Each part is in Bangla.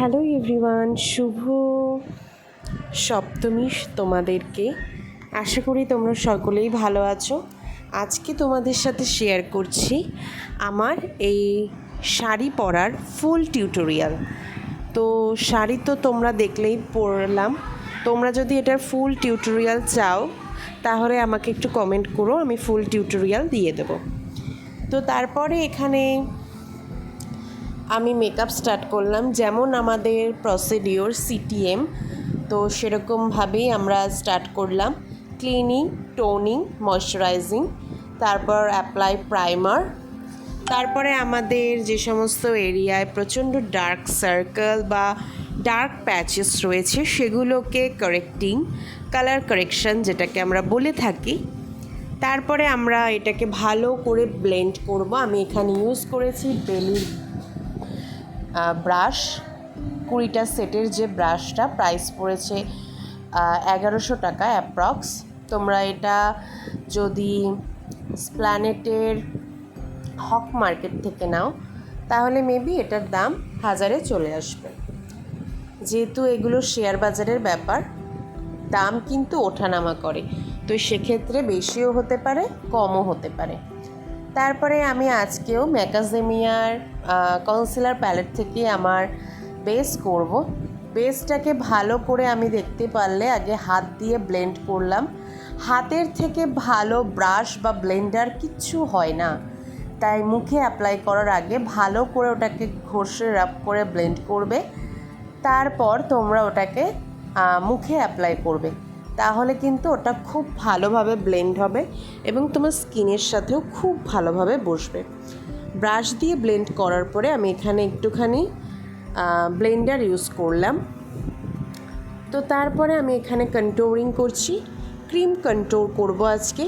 হ্যালো এভরিওয়ান, শুভ সপ্তমী তোমাদেরকে। আশা করি তোমরা সকলেই ভালো আছো। আজকে তোমাদের সাথে শেয়ার করছি আমার এই শাড়ি পরার ফুল টিউটোরিয়াল। তো শাড়ি তো তোমরা দেখলেই পরলাম। তোমরা যদি এটার ফুল টিউটোরিয়াল চাও তাহলে আমাকে একটু কমেন্ট করো, আমি ফুল টিউটোরিয়াল দিয়ে দেবো। তো তারপরে এখানে আমি মেকআপ স্টার্ট করলাম, যেমন আমাদের প্রসিডিওর সিটিএম, তো সেরকমভাবেই আমরা স্টার্ট করলাম। ক্লিনিং, টোনিং, ময়শ্চারাইজিং, তারপর অ্যাপ্লাই প্রাইমার, তারপরে আমাদের যে সমস্ত এরিয়ায় প্রচণ্ড ডার্ক সার্কেল বা ডার্ক প্যাচেস রয়েছে সেগুলোকে কারেক্টিং, কালার কারেকশন যেটাকে আমরা বলে থাকি। তারপরে আমরা এটাকে ভালো করে ব্লেন্ড করব। আমি এখানে ইউজ করেছি বেলি ব্রাশ, 20টা সেটের যে ব্রাশটা প্রাইস পড়েছে 1100 টাকা অ্যাপ্রক্স। তোমরা এটা যদি স্প্ল্যানেটের হক মার্কেট থেকে নাও তাহলে মেবি এটার দাম 1000-এ চলে আসবে। যেহেতু এগুলো শেয়ার বাজারের ব্যাপার, দাম কিন্তু ওঠানামা করে, তো সেক্ষেত্রে বেশিও হতে পারে, কমও হতে পারে। তারপরে আমি আজকেও ম্যাকাডেমিয়ার কনসিলার প্যালেট থেকে আমার বেস করব। বেসটাকে ভালো করে আমি দেখতে পারলে আগে হাত দিয়ে ব্লেন্ড করলাম। হাতের থেকে ভালো ব্রাশ বা ব্লেন্ডার কিচ্ছু হয় না, তাই মুখে অ্যাপ্লাই করার আগে ভালো করে ওটাকে ঘষে রাব করে ব্লেন্ড করবে। তারপর তোমরা ওটাকে মুখে অ্যাপ্লাই করবে, তাহলে কিন্তু ওটা খুব ভালোভাবে ব্লেন্ড হবে এবং তোমার স্কিনের সাথেও খুব ভালোভাবে বসবে। ব্রাশ দিয়ে ব্লেন্ড করার পরে আমি এখানে একটুখানি ব্লেন্ডার ইউজ করলাম। তো তারপরে আমি এখানে কন্ট্যুরিং করছি, ক্রিম কন্ট্যুর করব আজকে।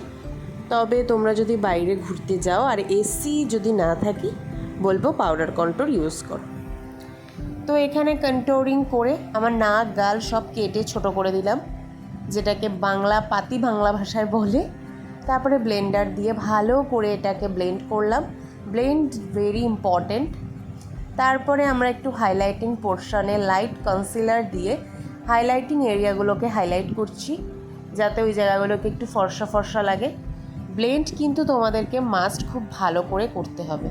তবে তোমরা যদি বাইরে ঘুরতে যাও আর এসি যদি না থাকি বলবো পাউডার কন্ট্যুর ইউজ করো। তো এখানে কন্ট্যুরিং করে আমার নাক গাল সব কেটে ছোট করে দিলাম, যেটাকে পাতি বাংলা ভাষায় বলে। তারপরে ব্লেন্ডার দিয়ে ভালো করে এটাকে ব্লেন্ড করলাম। Blend very important. তারপরে আমরা একটু হাইলাইটিং পোর্শনে লাইট কনসিলার দিয়ে হাইলাইটিং এরিয়াগুলোকে হাইলাইট করছি, যাতে ওই জায়গাগুলোকে একটু ফর্সা ফর্সা লাগে। ব্লেন্ড কিন্তু তোমাদেরকে মাস্ট খুব ভালো করে করতে হবে।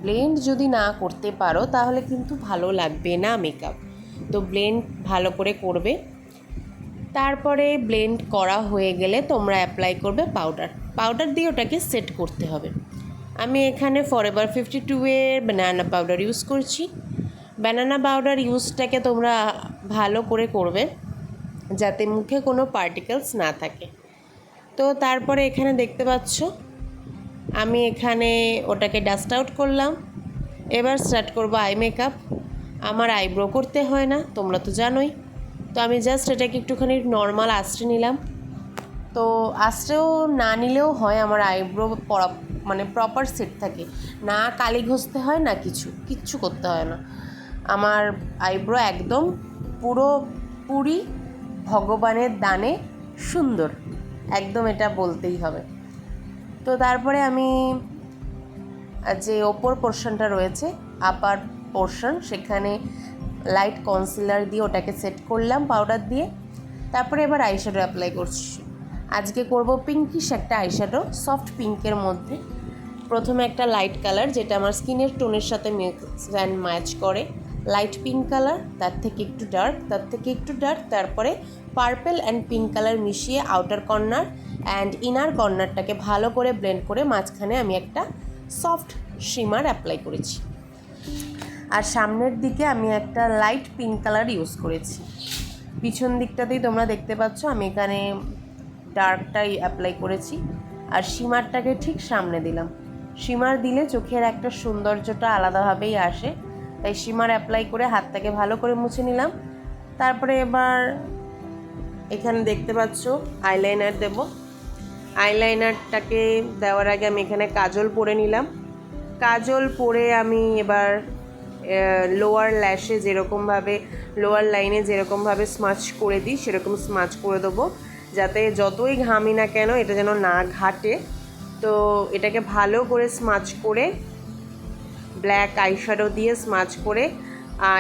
ব্লেন্ড যদি না করতে পারো তাহলে কিন্তু ভালো লাগবে না মেকআপ। তো ব্লেন্ড ভালো করে করবে। তারপরে ব্লেন্ড করা হয়ে গেলে তোমরা অ্যাপ্লাই করবে পাউডার দিয়ে ওটাকে সেট করতে হবে। আমি এখানে ফরএভার 52-এর ব্যানানা পাউডার ইউজ করছি। ব্যানানা পাউডার ইউজটাকে তোমরা ভালো করে করবে যাতে মুখে কোনো পার্টিকেলস না থাকে। তো তারপরে এখানে দেখতে পাচ্ছ আমি এখানে ওটাকে ডাস্ট আউট করলাম। এবার স্টার্ট করব আই মেকআপ। আমার আইব্রো করতে হয় না, তোমরা তো জানোই। তো আমি জাস্ট এটাকে একটুখানি নর্মাল আঁচড়ে নিলাম। তো আঁচড়েও না নিলেও হয়, আমার আইব্রো প্রপার সেট থাকে না, কালি ঘষতে হয় না, কিচ্ছু করতে হয় না। আমার আইব্রো একদম পুরোপুরি ভগবানের দানে সুন্দর, একদম এটা বলতেই হবে। তো তারপরে আমি যে ওপর পোর্শনটা রয়েছে আপার পোর্শন, সেখানে লাইট কনসিলার দিয়ে ওটাকে সেট করলাম পাউডার দিয়ে। তারপরে এবার আইশ্যাডো অ্যাপ্লাই করছি। আজকে করব পিঙ্কিশ একটা আইশ্যাডো, সফট পিঙ্কের মধ্যে। প্রথমে একটা লাইট কালার যেটা আমার স্কিনের টোনের সাথে মিক্স অ্যান্ড ম্যাচ করে, লাইট পিঙ্ক কালার, তার থেকে একটু ডার্ক, তারপরে পার্পল অ্যান্ড পিঙ্ক কালার মিশিয়ে আউটার কর্নার অ্যান্ড ইনার কর্নারটাকে ভালো করে ব্লেন্ড করে মাঝখানে আমি একটা সফট শিমার অ্যাপ্লাই করেছি। আর সামনের দিকে আমি একটা লাইট পিঙ্ক কালার ইউজ করেছি। পিছন দিকটাতেই তোমরা দেখতে পাচ্ছ আমি এখানে ডার্কটাই অ্যাপ্লাই করেছি আর শিমারটাকে ঠিক সামনে দিলাম। শিমার দিলে চোখের একটা সৌন্দর্যটা আলাদাভাবেই আসে, তাই শিমার অ্যাপ্লাই করে হাতটাকে ভালো করে মুছে নিলাম। তারপরে এবার এখানে দেখতে পাচ্ছ আইলাইনার দেব। আইলাইনারটাকে দেওয়ার আগে আমি এখানে কাজল পরে নিলাম। কাজল পরে আমি এবার লোয়ার ল্যাশে যেরকমভাবে, লোয়ার লাইনে যেরকমভাবে স্মাচ করে দিই সেরকম স্মাচ করে দেবো, যাতে যতই ঘামি না কেন এটা যেন না ঘাটে। তো এটাকে ভালো করে স্মাচ করে ব্ল্যাক আইশ্যাডো দিয়ে স্মাচ করে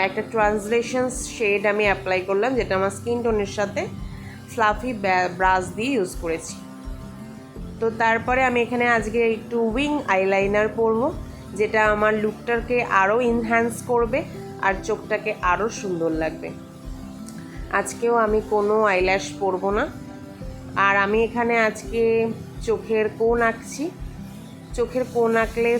একটা ট্রান্সলেশন শেড আমি অ্যাপ্লাই করলাম, যেটা আমার স্কিন টোনের সাথে ফ্লাফি ব্রাশ দিয়ে ইউজ করেছি। তো তারপরে আমি এখানে আজকে একটু উইং আইলাইনার পরবো, যেটা আমার লুকটাকে আরও এনহ্যান্স করবে আর চোখটাকে আরও সুন্দর লাগবে। আজকেও আমি কোনো আইল্যাশ পরবো না। আর আমি এখানে আজকে চোখের কোণ আঁকছি। চোখের কোণ আঁকলে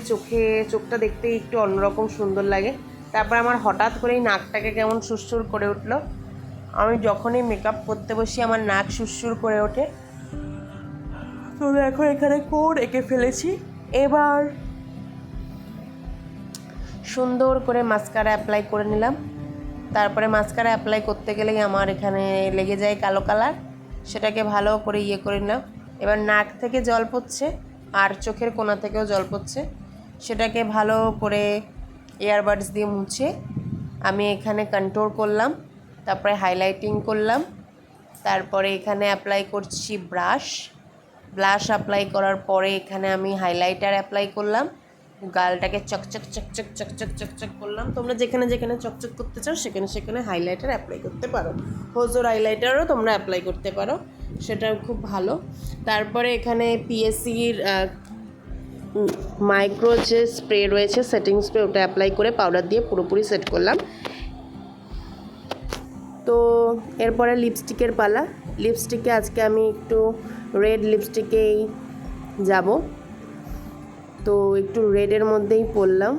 চোখটা দেখতে একটু অন্যরকম সুন্দর লাগে। তারপর আমার হঠাৎ করেই নাকটাকে কেমন সুরসুর করে উঠলো। আমি যখনই মেকআপ করতে বসি আমার নাক সুরসুর করে ওঠে। তো দেখো এখানে কোণ এঁকে ফেলেছি। এবার সুন্দর করে মাস্কারা অ্যাপ্লাই করে নিলাম। তারপরে মাস্কারা অ্যাপ্লাই করতে গেলেই আমার এখানে লেগে যায় কালো কালার, সেটাকে ভালো করে করে নিলাম। এবার নাক থেকে জল পড়ছে আর চোখের কোণা থেকেও জল পড়ছে, সেটাকে ভালো করে ইয়ারবাডস দিয়ে মুছে আমি এখানে কন্ট্রোল করলাম। তারপরে হাইলাইটিং করলাম। তারপরে এখানে অ্যাপ্লাই করছি ব্লাশ অ্যাপ্লাই করার পরে এখানে আমি হাইলাইটার অ্যাপ্লাই করলাম। গালটাকে চকচক চকচক চকচক চকচক করলাম। তোমরা যেখানে যেখানে চকচক করতে চাও সেখানে সেখানে হাইলাইটার অ্যাপ্লাই করতে পারো। হোজোর হাইলাইটারও তোমরা অ্যাপ্লাই করতে পারো, সেটাও খুব ভালো। তারপরে এখানে পিএসসির মাইক্রো যে স্প্রে রয়েছে সেটিং স্প্রে, ওটা অ্যাপ্লাই করে পাউডার দিয়ে পুরোপুরি সেট করলাম। তো এরপরে লিপস্টিকের পালা। লিপস্টিকে আজকে আমি একটু রেড লিপস্টিকেই যাব, তো একটু রেডের মধ্যেই পরলাম।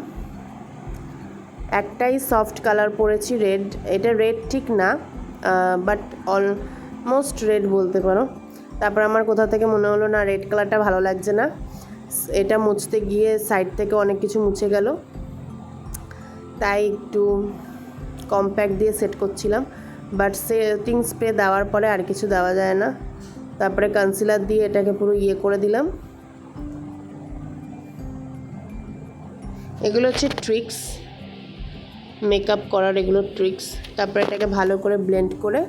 একটাই সফট কালার পরেছি রেড। এটা রেড ঠিক না, বাট অলমোস্ট রেড বলতে পারো। তারপর আমার কোথা থেকে মনে হলো না রেড কালারটা ভালো লাগছে না, এটা মুছতে গিয়ে সাইড থেকে অনেক কিছু মুছে গেল, তাই একটু কম্প্যাক্ট দিয়ে সেট করছিলাম। বাট সেটিং স্প্রে দেওয়ার পরে আর কিছু দেওয়া যায় না। তারপরে কনসিলার দিয়ে এটাকে পুরো করে দিলাম। এগুলো হচ্ছে ট্রিক্স, মেকআপ করার এগুলো ট্রিক্স। তারপরে এটাকে ভালো করে ব্লেন্ড করে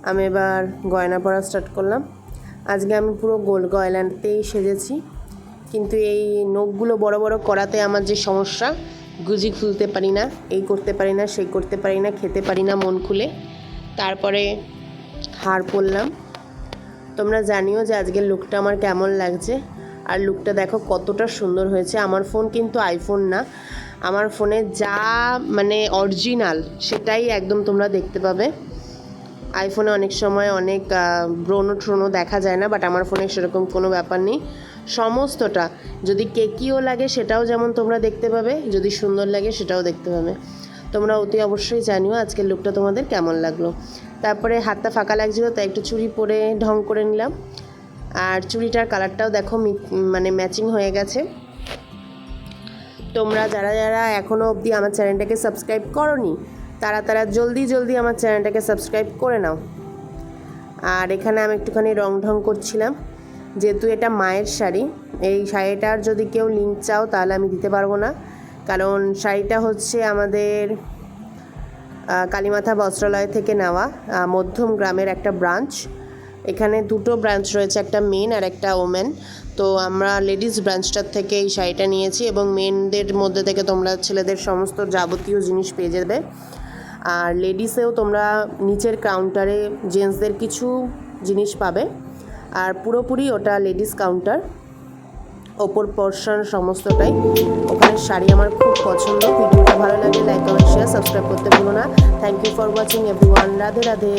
আমি এবার গয়না পরা স্টার্ট করলাম। আজকে আমি পুরো গোল গয়নাতেই সেজেছি, কিন্তু এই নখগুলো বড় বড় করাতে আমার যে সমস্যা, গুজি খুলতে পারি না, এই করতে পারি না, সেই করতে পারি না, খেতে পারি না মন খুলে। তারপরে হার পরলাম। তোমরা জানিও যে আজকের লুকটা আমার কেমন লাগছে, আর লুকটা দেখো কতটা সুন্দর হয়েছে। আমার ফোন কিন্তু আইফোন না, আমার ফোনে যা মানে অরিজিনাল সেটাই একদম তোমরা দেখতে পাবে। আইফোনে অনেক সময় অনেক ব্রণ দেখা যায় না, বাট আমার ফোনে সেরকম কোনো ব্যাপার নেই। সমস্তটা যদি কেকিও লাগে সেটাও যেমন তোমরা দেখতে পাবে, যদি সুন্দর লাগে সেটাও দেখতে পাবে। তোমরা অতি অবশ্যই জানিও আজকের লুকটা তোমাদের কেমন লাগলো। তারপরে হাতটা ফাঁকা লাগছিলো তাই একটু চুড়ি পরে ঢং করে নিলাম। আর চুড়িটার কালারটাও দেখো মানে ম্যাচিং হয়ে গেছে। তোমরা যারা যারা এখনও অবধি আমার চ্যানেলটাকে সাবস্ক্রাইব করোনি তারা জলদি আমার চ্যানেলটাকে সাবস্ক্রাইব করে নাও। আর এখানে আমি একটুখানি রং ঢং করছিলাম, যেহেতু এটা মায়ের শাড়ি। এই শাড়িটার যদি কেউ লিঙ্ক চাও তাহলে আমি দিতে পারবো না, কারণ শাড়িটা হচ্ছে আমাদের কালীমাথা বস্ত্রালয় থেকে নেওয়া, মধ্যম গ্রামের একটা ব্রাঞ্চ। এখানে দুটো ব্রাঞ্চ রয়েছে, একটা মেন আর একটা ওমেন। তো আমরা লেডিস ব্রাঞ্চটার থেকে এই শাড়িটা নিয়েছি, এবং মেনদের মধ্যে থেকে তোমরা ছেলেদের সমস্ত যাবতীয় জিনিস পেয়ে যাবে। আর লেডিসেও তোমরা নিচের কাউন্টারে জেন্টসদের কিছু জিনিস পাবে, আর পুরোপুরি ওটা লেডিস কাউন্টার, ওপর পোর্শন সমস্তটাই। ওখানে শাড়ি আমার খুব পছন্দ। ভিডিওটা ভালো লাগে লাইক কমেন্ট শেয়ার সাবস্ক্রাইব করতে ভুলো না। Thank you for watching everyone. Radhe Radhe.